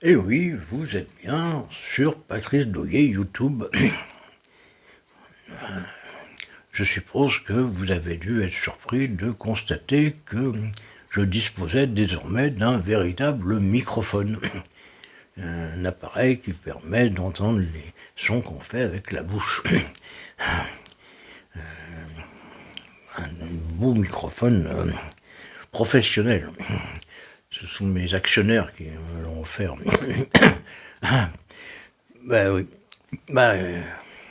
Et oui, vous êtes bien sur Patrice Doguet YouTube. Je suppose que vous avez dû être surpris de constater que je disposais désormais d'un véritable microphone. Un appareil qui permet d'entendre les sons qu'on fait avec la bouche. Un beau microphone professionnel. Ce sont mes actionnaires qui me l'ont offert. Ben oui.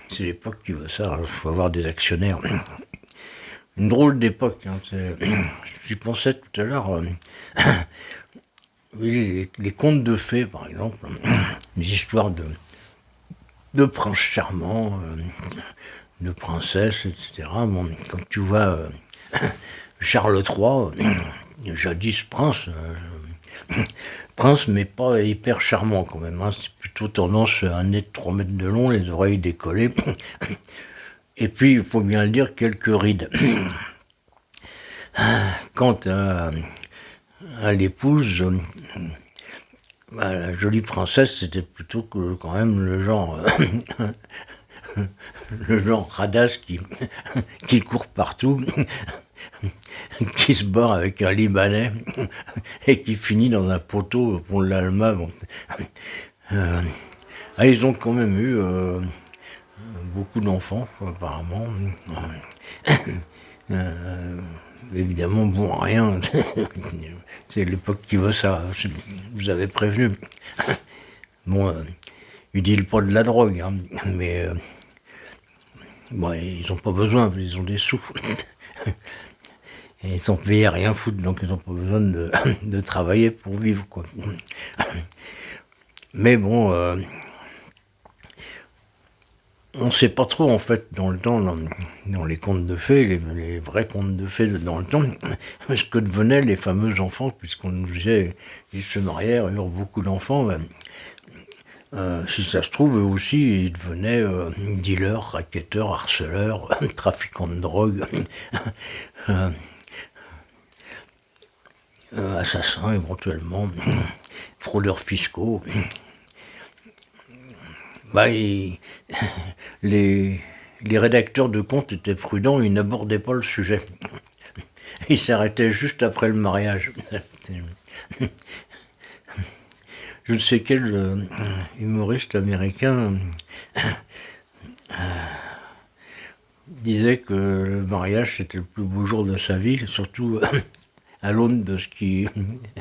C'est l'époque qui veut ça, il faut avoir des actionnaires. Une drôle d'époque. J'y pensais tout à l'heure. Les contes de fées, par exemple, les histoires de princes charmants, de princesses, etc. Bon, quand tu vois Charles III, jadis prince, mais pas hyper charmant quand même. C'est plutôt tendance à un nez de 3 mètres de long, les oreilles décollées. Et puis, il faut bien le dire, quelques rides. Quant à l'épouse, la jolie princesse, c'était plutôt que quand même le genre radasse qui court partout, qui se barre avec un Libanais et qui finit dans un poteau pour l'Alma. Bon. Ils ont quand même eu beaucoup d'enfants, apparemment. Évidemment, bon, rien. C'est l'époque qui veut ça. Je vous avais prévenu. Bon, ils disent pas de la drogue, hein, mais ils n'ont pas besoin, ils ont des sous. Et ils sont payés à rien foutre, donc ils n'ont pas besoin de travailler pour vivre, quoi. Mais bon, on ne sait pas trop, en fait, dans le temps, dans les contes de fées, les vrais contes de fées dans le temps, ce que devenaient les fameux enfants, puisqu'on nous disait, ils se marièrent, ils eurent beaucoup d'enfants. Si ça se trouve, eux aussi, ils devenaient dealers, racketteurs, harceleurs, trafiquants de drogue, assassins éventuellement, fraudeurs fiscaux. Les rédacteurs de contes étaient prudents, ils n'abordaient pas le sujet. Ils s'arrêtaient juste après le mariage. Je ne sais quel humoriste américain disait que le mariage c'était le plus beau jour de sa vie, surtout à l'aune de ce qui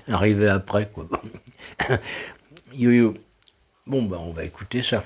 arrivait après, quoi. Yo yo. Bon, on va écouter ça.